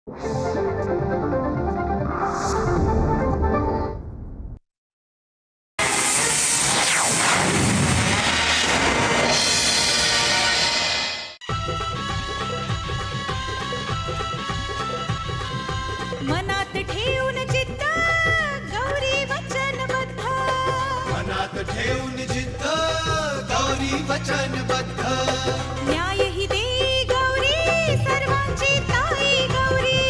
मनात ठेवून जिद्द गौरी वचनबद्ध, मनात ठेवून जिद्द गौरी वचनबद्ध, न्याय ही देई गौरी सर्वांची ताई गौरी,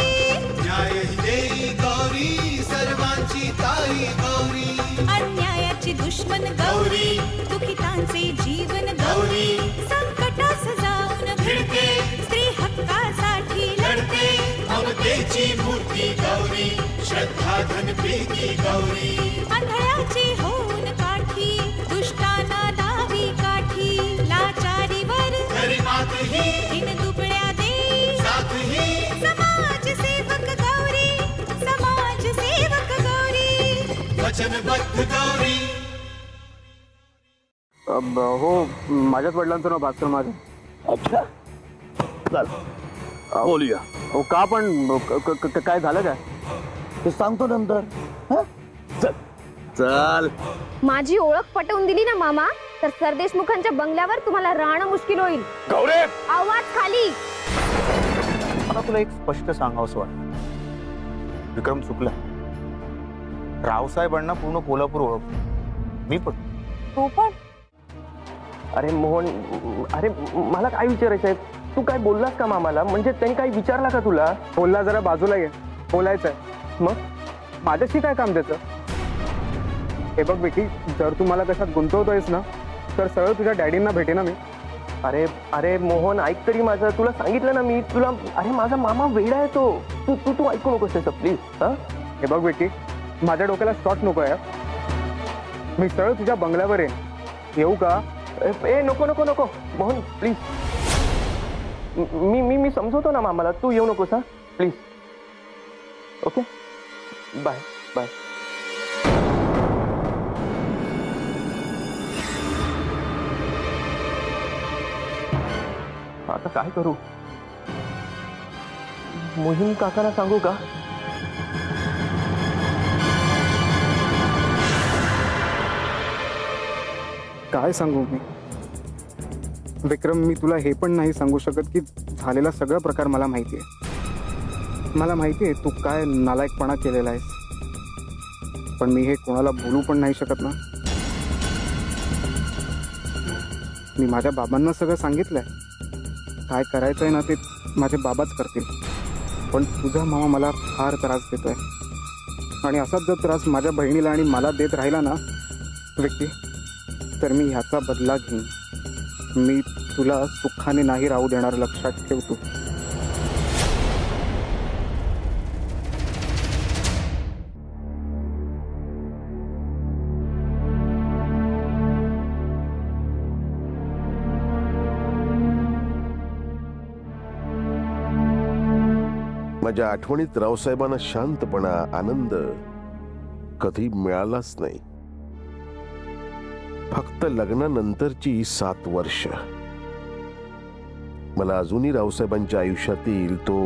न्याय ही देई गौरी सर्वांची ताई गौरी, अन्यायाची दुश्मन गौरी, दुखितांचे जीवन गौरी, संकटास जाऊन भिडते स्त्री हक्कासाठी लढते, ममतेची मूर्ती गौरी, श्रद्धा धन प्रीती गौरी, आंधळ्याची होऊन काठी, दुष्टांना दावी काठी, लाचारीवर तरी मात ही दिन दुबळ्या देई साथ ही, समाज सेवक गौरी, समाज सेवक गौरी, वचनबद्ध गौरी. हो, माझ्याच वडिलांचं नाव भास्कर माझं. अच्छा, चल बोलूया. हो का, पण काय झालं काय ते सांगतो नंतर. चल चल. माझी ओळख पटवून दिली ना मामा, तर सरदेशमुखांच्या बंगल्यावर तुम्हाला राहणं मुश्किल होईल. गौरे, आवाज खाली. मला तुला एक स्पष्ट सांगावंसं वाटतं, विक्रम चुकला. रावसाहेबांना पूर्ण कोल्हापूर ओळख, मी पण. तू पण? अरे मोहन, अरे मला काय विचारायचं आहे, तू काय बोललास का मामाला? म्हणजे त्यांनी काही विचारला का तुला? बोलला, जरा बाजूला ये, बोलायचंय. मग माझ्याशी काय काम त्याचं? हे बघ बेटी, जर तू मला कशात गुंतवतोयस ना, तर सरळ तुझ्या डॅडींना भेटे ना मी. अरे अरे मोहन, ऐक तरी माझं, तुला सांगितलं ना मी तुला. अरे माझा मामा वेडा आहे तो, तू तू तू ऐकू नकोस त्याचं प्लीज. हे बघ बेटी, माझ्या डोक्याला शॉट नको आहे. मी सरळ तुझ्या बंगल्यावर येऊ का? ए नको नको नको मोहन, प्लीज. मी समजवतो ना मामाला, तू येऊ नकोस. प्लीज. Okay, bye bye. आता काय करू? मोहीम काकांना सांगू का? काय सांगू मी? विक्रम, मी तुला हे पण नाही सांगू शकत की झालेला सगळा प्रकार मला माहिती आहे. मला माहिती आहे तू काय नालायकपणा केलेला आहेस, पण मी हे कोणाला बोलू पण नाही शकत ना. मी माझ्या बाबांना सगळं सांगितलंय. काय करायचंय ना ते माझे बाबाच करतील. पण तुझा मामा मला फार त्रास देतोय, आणि असाच जर त्रास माझ्या बहिणीला आणि मला देत राहिला ना व्यक्ती, तर मी ह्याचा बदला घेईन. मी तुला सुखाने नाही राहू देणार, लक्षात ठेव तू. माझ्या आठवणीत रावसाहेबांना शांतपणा, आनंद कधी मिळालाच नाही. फक्त लग्नानंतरची 7 वर्ष. मला अजूनही रावसाहेबांच्या आयुष्यातील तो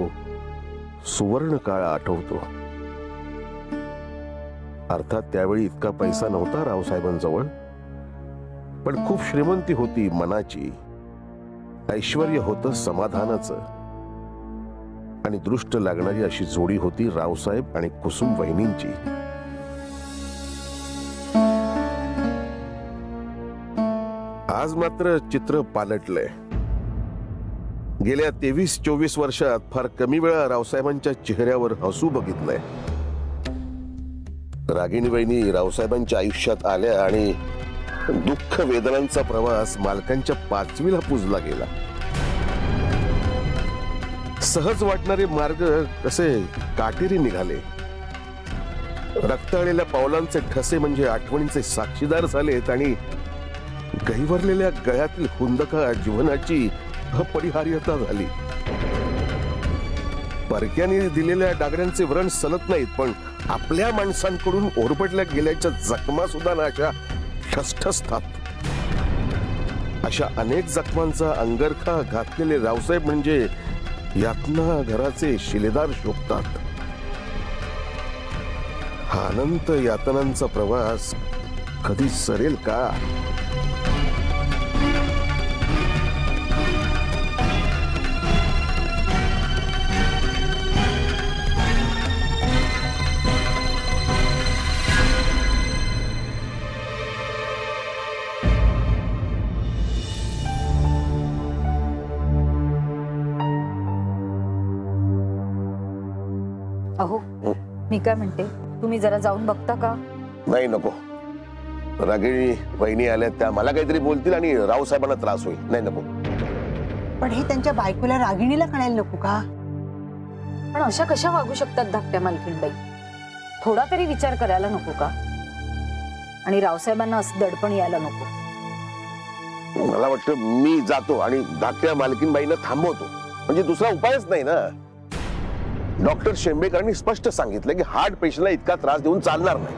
सुवर्ण काळ आठवतो. अर्थात त्यावेळी इतका पैसा नव्हता रावसाहेबांजवळ, पण खूप श्रीमंती होती मनाची, ऐश्वर्य होतं समाधानाचं, आणि दृष्ट लागणारी अशी जोडी होती रावसाहेब आणि कुसुम वहिनींची. आज मात्र चित्र पालटलंय. गेल्या 23-24 वर्षात फार कमी वेळा रावसाहेबांच्या चेहऱ्यावर हसू बघितलंय. रागिणी वहिनी रावसाहेबांच्या आयुष्यात आल्या आणि दुःख वेदनांचा प्रवास मालकांच्या 5वीला पुजला गेला. सहज वाटणारे मार्ग कसे काटेरी निघाले. रक्ताळलेल्या पावलांचे ठसे म्हणजे आठवणींचे साक्षीदार झालेत, आणि गहिवरलेल्या गळ्यातील हुंदका जीवनाची अपरिहार्यता झाली. परक्याने दिलेल्या डागड्यांचे व्रण सलत नाहीत, पण आपल्या माणसांकडून ओरबडल्या गेल्याच्या जखमा सुद्धा ना अशा ठसठसतात. अशा अनेक जखमांचा अंगरखा घातलेले रावसाहेब म्हणजे यातना घराचे शिलेदार शोभतात. हा अनंत यातनांचा प्रवास कधी सरेल का? अहो मी काय म्हणते, तुम्ही जरा जाऊन बघता का? नाही, नको. रागिणी वहिनी आल्या त्या मला काहीतरी बोलतील आणि रावसाहेबांना त्रास होईल. नाही, नको. पण हे त्यांच्या बायकोला रागिणीला कळायला नको का? पण अशा कशा वागू शकतात धाकट्या मालकीणबाई? थोडा तरी विचार करायला नको का? आणि रावसाहेबांना असं दडपण यायला नको. मला वाटतं मी जातो आणि धाकट्या मालकीनबाईंना थांबवतो. म्हणजे दुसरा उपायच नाही ना. डॉक्टर शेंबेकरांनी स्पष्ट सांगितलं की हार्ट पेशंटला इतका त्रास देऊन चालणार नाही.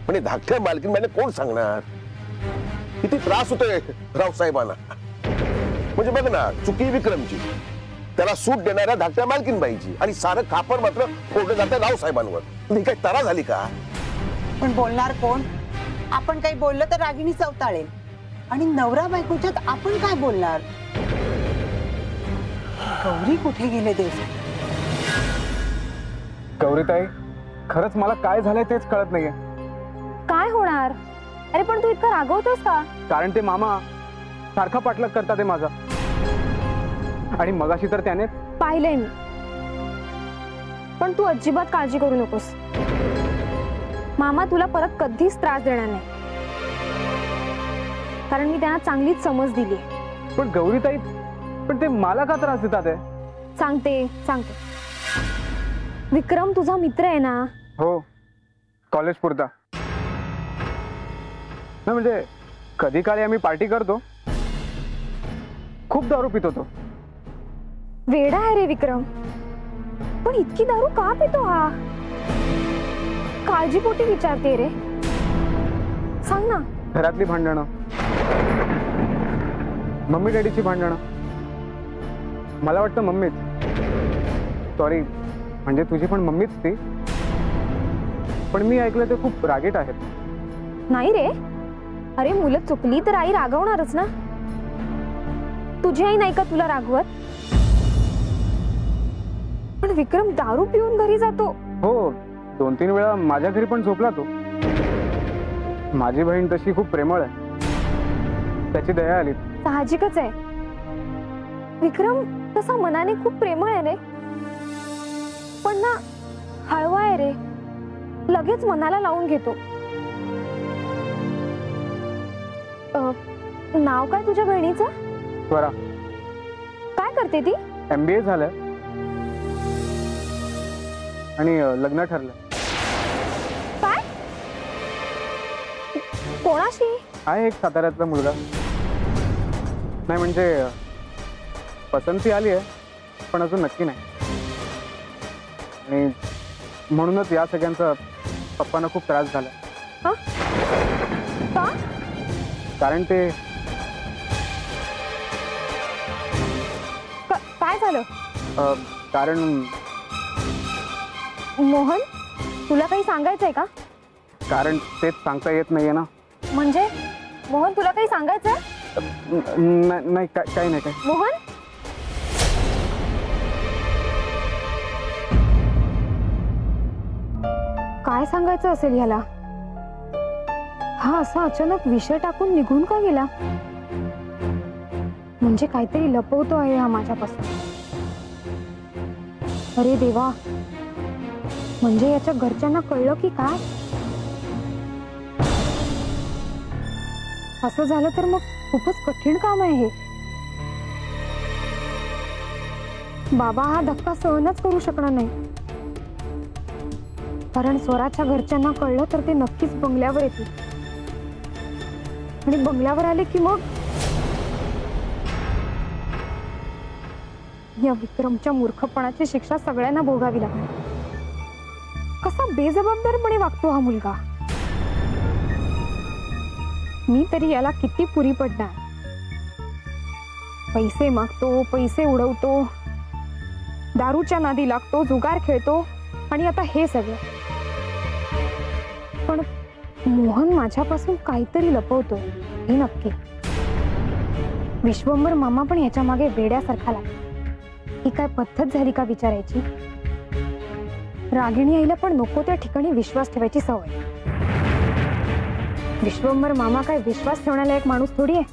पण हे धाकट्या मालकीनबाईंना कोण सांगणार किती त्रास होतोय रावसाहेबांना? म्हणजे बघ ना, चुकी विक्रमची, त्याला सूट देणाऱ्या धाकट्या मालकीनबाईची, आणि सारं खापर मात्र फोडलं जातं रावसाहेबांवर. ही काही तरा झाली का? पण बोलणार कोण? आपण काही बोललं तर रागिणी चवताळेल, आणि नवरा बायकोच्यात आपण काय बोलणार? गौरी कुठे गेले देव? गौरीताई, खरंच मला काय झालंय तेच कळत नाहीये. काय होणार? अरे पण तू इतका रागवतोस का? कारण ते मामा सारखा पाठलाग करतात ते माझा. आणि मगाशी तर त्याने पाहिलंय मी. पण तू अजिबात काळजी करू नकोस. मामा तुला परत कधीच त्रास देणार नाही, कारण मी त्यांना चांगलीच समज दिली. पण गौरीताई, पण ते मला का त्रास देतात आहे? सांगते. विक्रम तुझा मित्र आहे ना? हो, कॉलेज पुरता. नाही म्हणजे कधी काळी आम्ही पार्टी करतो. खूप दारू पितो तो. वेडा आहे रे विक्रम. पण इतकी दारू का पितो हा? काळजीपोटी विचारते रे. सांग ना. घरातली भांडणं, मम्मी डॅडीची भांडणं. मला वाटतं मम्मीच. सॉरी, म्हणजे तुझी पण मम्मीच ती. पण मी ऐकलं ते खूप रागीट आहेत. नाही रे. अरे मुलं चुकली तर आई रागवणारच ना. तुझी आई नाही का तुला रागवत? पण विक्रम दारू पिऊन घरी जातो. हो, 2-3 वेळा माझ्या घरी पण झोपला तो. माझी बहीण तशी खूप प्रेमळ आहे, त्याची दया आली. साहजिकच आहे. विक्रम तसा मनाने खूप प्रेमळ आहे रे. पण ना हळवा आहे रे. लगेच मनाला लावून घेतो. नाव काय तुझ्या बहिणीचं? स्वरा. काय करते ती? MBA झालंय आणि लग्न ठरलं. काय? कोणाशी? आहे एक साताऱ्यातला मुलगा. नाही म्हणजे पसंती आली आहे, पण अजून नक्की नाही. आणि म्हणूनच या सगळ्यांचा पप्पांना खूप त्रास झाला. हा? का? कारण ते काय झालं? कारण मोहन, तुला काही सांगायचंय का? कारण तेच सांगता येत नाहीये ना. म्हणजे मोहन तुला काही सांगायचंय? नाही, काही नाही. काय मोहन? काय सांगायचं असेल ह्याला? हा असा अचानक विषय टाकून निघून का गेला? म्हणजे काहीतरी लपवतो आहे हा माझ्यापासून. अरे देवा, म्हणजे याच्या घरच्यांना कळलं की काय? असं झालं तर मग खूपच कठीण काम आहे हे. बाबा हा धक्का सहनच करू शकणार नाही, कारण स्वराच्या घरच्यांना कळलं तर ते नक्कीच बंगल्यावर येतील. आणि बंगल्यावर आले की मग या विक्रमच्या मूर्खपणाची शिक्षा सगळ्यांना भोगावी लागणार. कसा बेजबाबदारपणे वागतो हा मुलगा. मी तरी याला किती पुरी पडणार. पैसे मागतो, पैसे उडवतो, दारूच्या नादी लागतो, जुगार खेळतो आणि आता हे सगळं. पण मोहन माझ्यापासून काहीतरी लपवतो हे नक्की. विश्वंभर मामा पण याच्या मागे वेड्यासारखा लागला. ही काय पद्धत झाली का विचारायची? रागिणी आईला पण नको त्या ठिकाणी विश्वास ठेवायची सवय. विश्वंभर मामा काय विश्वास ठेवण्याला एक माणूस थोडी आहे.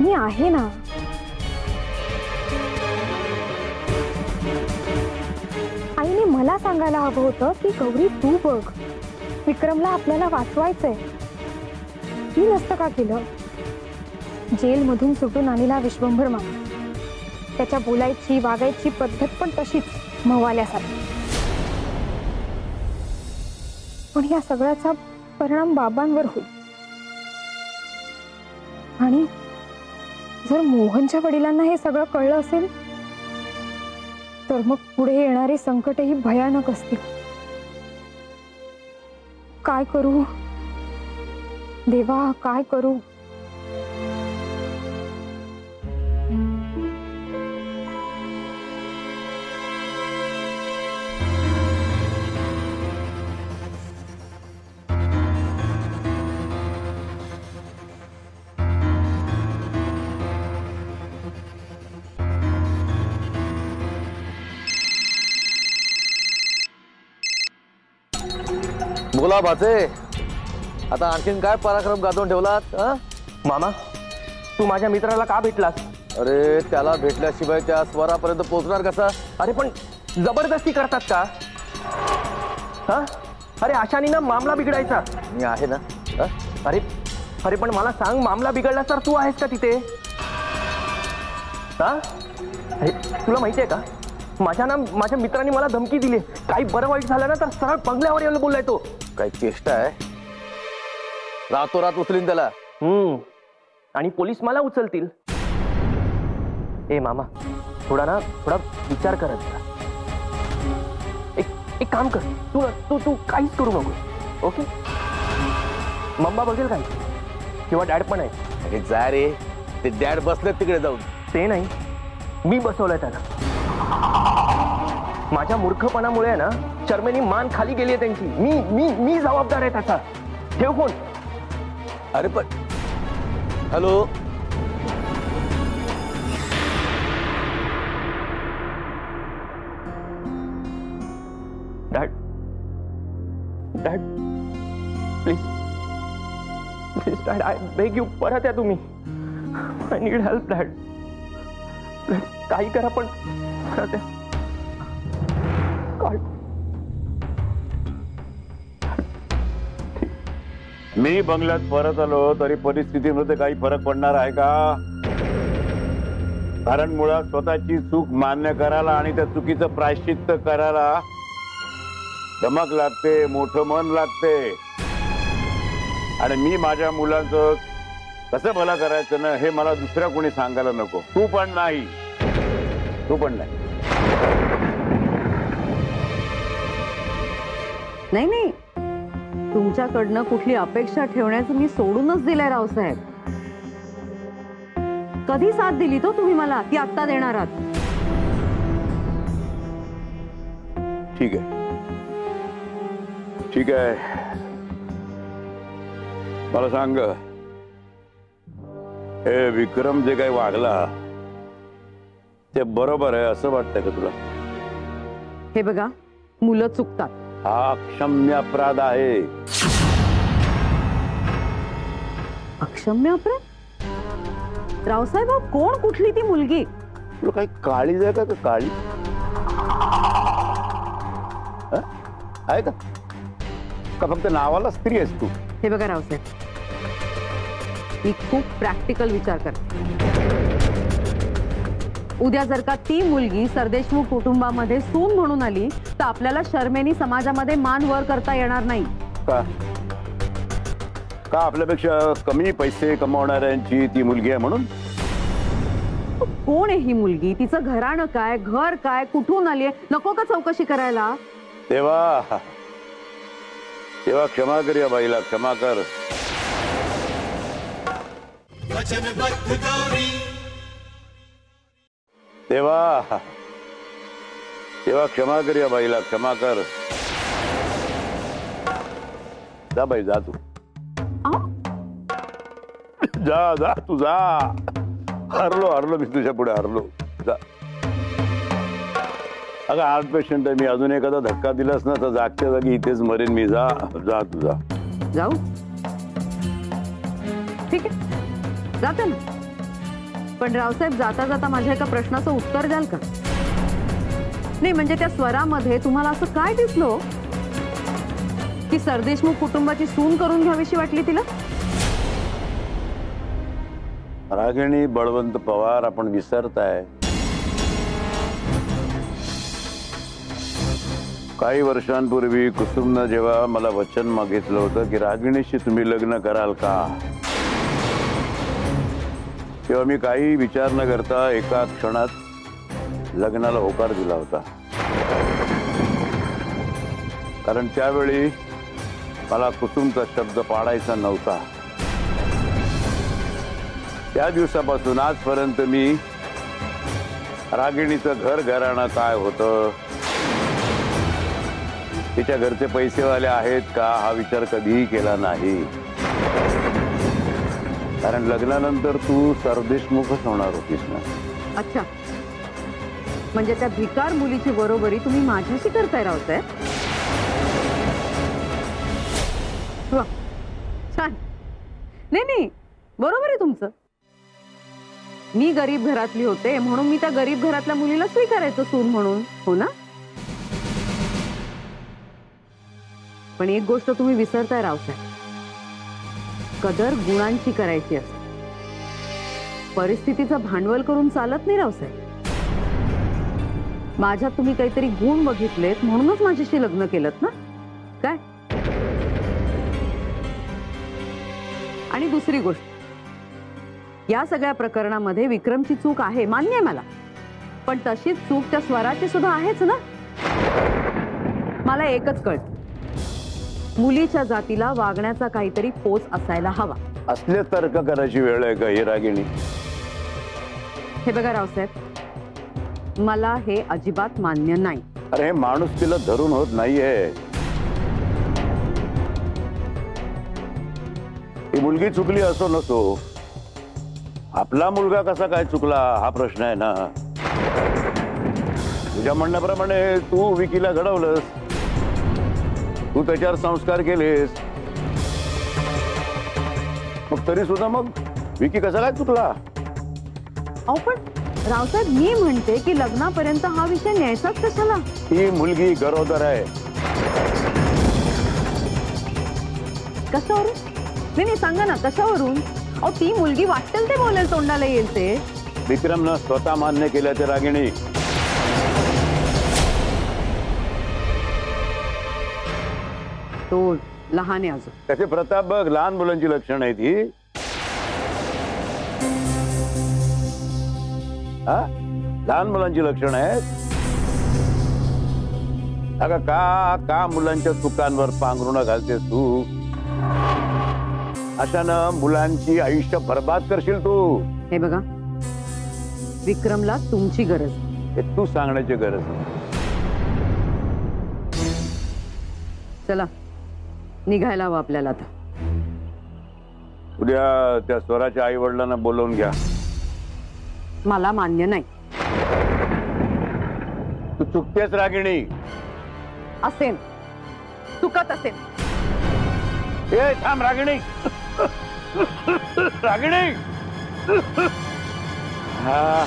मी आहे ना. आईने मला सांगायला हवं होतं की गौरी तू बघ, विक्रमला आपल्याला वाचवायचंय. मी नसतं का केलं? जेलमधून सुटून आलेला विश्वंभर मामा, त्याच्या बोलायची वागायची पद्धत पण तशीच मवाल्यासारखी. पण या सगळ्याचा परिणाम बाबांवर होईल. आणि जर मोहनच्या वडिलांना हे सगळं कळलं असेल तर मग पुढे येणारे संकटही भयानक असतील. काय करू देवा, काय करू? बोला भाचे, आता आणखीन काय पराक्रम गाजवून ठेवलात? मामा, तू माझ्या मित्राला का भेटलास? अरे त्याला भेटल्याशिवाय त्या स्वरापर्यंत पोहोचणार कसा? अरे पण जबरदस्ती करतात का? हा? अरे अशाने ना मामला बिघडायचा. मी आहे ना. अरे अरे पण मला सांग, मामला बिघडला तर तू आहेस का तिथे? हा? अरे तुला माहिती आहे का, माझ्या मित्रांनी मला धमकी दिली. काही बरं वाईट झालं ना तर सरळ बंगल्यावर येऊन बोललाय तो. काही चेष्टा आहे? रातोरात उचलीन त्याला. आणि पोलीस मला उचलतील. ए मामा, थोडा विचार करत जा. एक काम कर, तू काहीच करू नको. ओके? मम्मा बघेल काय किंवा डॅड पण आहे. अरे जा रे, ते डॅड बसले तिकडे जाऊन. ते नाही, मी बसवलंय त्याला. माझ्या मूर्खपणामुळे ना शर्मेनी मान खाली गेली आहे त्यांची. मी जबाबदार आहे त्याचा. ठेव फोन. अरे पण hello, dad please dad, I beg you, परत या तुम्ही. I need help dad. काही करा पण परत या. मी बंगल्यात परत आलो तरी परिस्थितीमध्ये काही फरक पडणार आहे का? कारण मुळात स्वतःची चूक मान्य करायला आणि त्या चुकीचं प्रायश्चित्त करायला धमक लागते, मोठं मन लागते. आणि मी माझ्या मुलांचं कसं भलं करायचं ना हे मला दुसऱ्या कोणी सांगायला नको. तू पण नाही. नाही, तुमच्याकडनं कुठली अपेक्षा ठेवण्याचं मी सोडूनच दिलंय रावसाहेब. कधी साथ दिली तो तुम्ही मला, ती आत्ता देणार आहात. ठीक आहे, मला सांग, हे विक्रम जे काही वागला ते बरोबर आहे असं वाटतंय का तुला? हे बघा, मुलं चुकतात. हा अक्षम्य अपराध आहे. अक्षम्य अपराध? रावसाहेब, कोण कुठली ती मुलगी? तुला काही काळी आहे का? काळी आहे का फक्त नावाला स्त्री आहेस तू? हे बघा रावसाहेब, मी खूप प्रॅक्टिकल विचार करते. उद्या जर का ती मुलगी सरदेशमुख कुटुंबामध्ये सून म्हणून आली तर आपल्याला शर्मेनी समाजामध्ये मान वर करता येणार नाही. का आपल्यापेक्षा कमी पैसे कमावणाऱ्यांची ती मुलगी आहे म्हणून? कोण आहे ही मुलगी? तिचं घराणं काय, घर काय, कुठून आली आहे? नको का चौकशी करायला? तेव्हा क्षमा कर या बाईला, क्षमा कर. वचनबद्ध गौरी. देवा देवा क्षमा कर या बाईला, क्षमा कर. जा बाई, जा तू. जा जा तू जा. हरलो मी तुझ्या पुढे हरलो. जा. अगं हार्ट पेशंट आहे मी, अजून एखादा धक्का दिलास ना तर जागच्या जागी इथेच मरेन मी. जा जा तू जा. जाऊ? ठीक आहे, जाते ना. पण रावसाहेब, जाता जाता माझ्या एका प्रश्नाचं उत्तर द्याल का? नाही म्हणजे त्या स्वरामध्ये तुम्हाला असं काय दिसलो की सरदेशमुख कुटुंबाची सून करून घ्यावीशी वाटली तिला? रागिणी बळवंत पवार, आपण विसरताय. काही वर्षांपूर्वी कुसुमनं जेव्हा मला वचन मागितलं होतं की रागिणीशी तुम्ही लग्न कराल का, तेव्हा मी काही विचार न करता एका क्षणात लग्नाला होकार दिला होता. कारण त्यावेळी मला कुसुमचा शब्द पाळायचा नव्हता. त्या दिवसापासून आजपर्यंत मी रागिणीचं घर घराणं काय होतं, तिच्या घरचे पैसेवाले आहेत का, हा विचार कधीही केला नाही. कारण लग्नानंतर तू सरदेशमुखच होणार होतीस ना. अच्छा, म्हणजे त्या भिकार मुलीची बरोबरी तुम्ही माझ्याशी करताय रावसाहेब? वा, छान. नाही बरोबर आहे तुमचं. मी गरीब घरातली होते म्हणून मी त्या गरीब घरातल्या मुलीला स्वीकारायचं सून म्हणून, हो ना? पण एक गोष्ट तुम्ही विसरताय रावसाहेब, कदर गुणांची करायची असते. परिस्थितीचं भांडवल करून चालत नाही रावसाहेब. माझ्यात तुम्ही काहीतरी गुण बघितलेत म्हणूनच माझ्याशी लग्न केलंत ना काय? आणि दुसरी गोष्ट, या सगळ्या प्रकरणामध्ये विक्रमची चूक आहे, मान्य आहे मला. पण तशीच चूक त्या स्वराची सुद्धा आहेच ना. मला एकच कळतं, मुलीच्या जातीला वागण्याचा काहीतरी पोच असायला हवा. असले तर्क करायची वेळ आहे का ही रागिणी? हे बघा रावसाहेब, मला हे अजिबात मान्य नाही. अरे हे माणूस तिला धरून होत नाहीये. ही मुलगी चुकली असो नसो, आपला मुलगा कसा काय चुकला हा प्रश्न आहे ना. तुझ्या म्हणण्याप्रमाणे तू विकीला घडवलंस, तू त्याच्यावर संस्कार केलेस, मग तरी सुद्धा मग विकी कसा काय चुकला? अहो पण रावसाहेब, मी म्हणते की लग्नापर्यंत हा विषय न्यायचाच कशाला? ही मुलगी गरोदर आहे. कशावरून? नाही सांगा ना, कशावरून? अहो ती मुलगी वाटेल ते बोलेल, तोंडाला येईल ते. विक्रमनं स्वतः मान्य केलं ते रागिणी. तो लहान आहे अजून. त्याचे प्रताप बघ, लहान मुलांची लक्षण आहे ती. हा, लहान मुलांची लक्षण आहेत. अगं का मुलांच्या चुकांवर पांघरुणं घालतेस तू? अशानं मुलांची आयुष्य बर्बाद करशील तू. हे बघा, विक्रमला तुमची गरज, हे तू सांगण्याची गरज नाही. चला निघायला हवं आपल्याला आता. उद्या त्या स्वराच्या आई वडिलांना बोलवून घ्या. मला मान्य नाही. तू चुकतेस रागिणी. असेल, चुकत असेल. ए थांब रागिणी. रागिणी. हा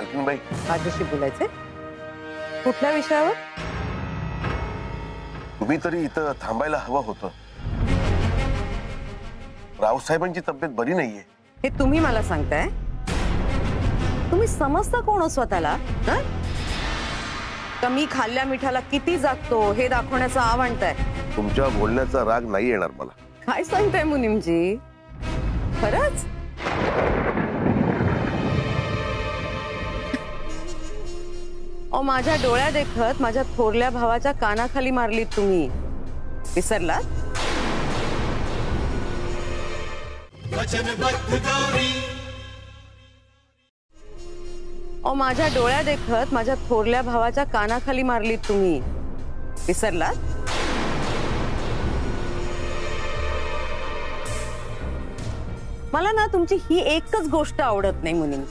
मालकीनबाई, माझ्याशी बोलायचंय? कुठल्या विषयावर? तुम्ही तरी इथं थांबायला हवं होतं. रावसाहेबांची तब्येत बरी नाहीये. हे तुम्ही मला सांगताय? तुम्ही समजता कोण हो स्वतःला? हं? कमी खाल्ल्या मिठाला किती जागतो हे दाखवण्याचं आवडताय. तुमच्या बोलण्याचा राग नाही येणार मला. काय सांगताय मुनीमजी? खरंच? माझ्या डोळ्या देखत माझ्या थोरल्या भावाच्या कानाखाली मारलीत तुम्ही. विसरलात? वचनबद्ध गौरी, माझ्या डोळ्या देखत माझ्या थोरल्या भावाच्या कानाखाली मारलीत तुम्ही. विसरलात? मला ना तुमची ही एकच गोष्ट आवडत नाही मुनीम.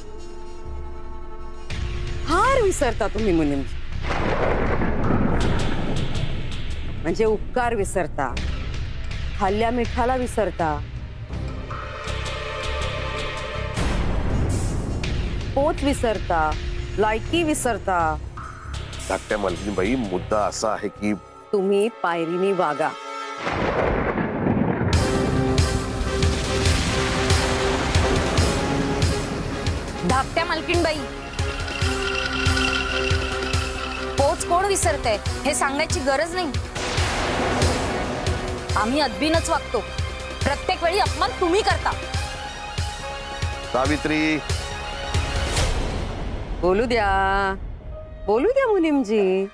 फार विसरता तुम्ही मुनीम. म्हणजे उपकार विसरता, खाल्ल्या मिठाला विसरता, पोच विसरता, लायकी विसरता. धाकट्या मालकीनबाई, मुद्दा असा आहे की तुम्ही पायरीने वागा. धाकट्या मालकीणबाई, पोच कोण विसरते हे सांगायची गरज नाही. आम्ही अदबीनच वागतो. प्रत्येक वेळी अपमान तुम्ही करता. सावित्री, बोलू द्या मुनीमजी.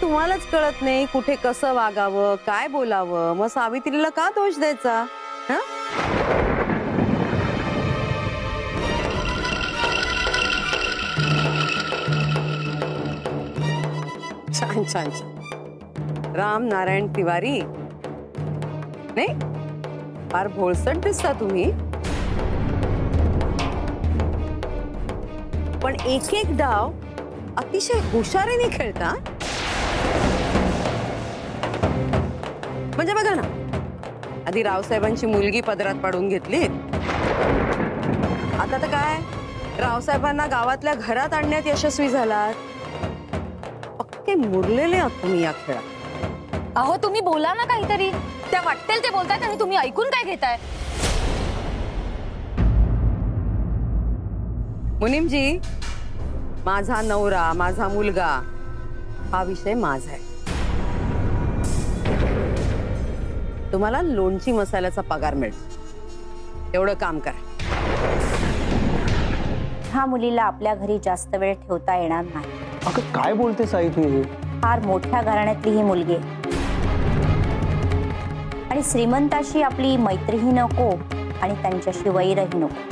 तुम्हालाच कळत नाही कुठे कसं वागावं, काय बोलावं. मग सावित्रीला का दोष द्यायचा? हं? छान छान छान. राम नारायण तिवारी, नाही फार भोळसट दिसता तुम्ही. पण एक एक डाव अतिशय हुशारीने खेळता. म्हणजे बघा ना, आधी रावसाहेबांची मुलगी पदरात पाडून घेतली. आता तर काय, रावसाहेबांना गावातल्या घरात आणण्यात यशस्वी झालात. पक्के मुरलेले आहात तुम्ही या खेळात. अहो तुम्ही बोला ना काहीतरी. त्या वाटेल ते बोलतायत आणि तुम्ही ऐकून काय घेताय? मुनीमजी, माझा नवरा, माझा मुलगा हा विषय माझा आहे. तुम्हाला लोणची मसाल्याचा पगार मिळेल, एवढं काम करा. ह्या मुलीला आपल्या घरी जास्त वेळ ठेवता येणार नाही. अगं काय बोलतेस आई तू? फार मोठ्या घराण्यातली ही मुलगी आहे. आणि श्रीमंताशी आपली मैत्रीही नको आणि त्यांच्याशी वैरही नको.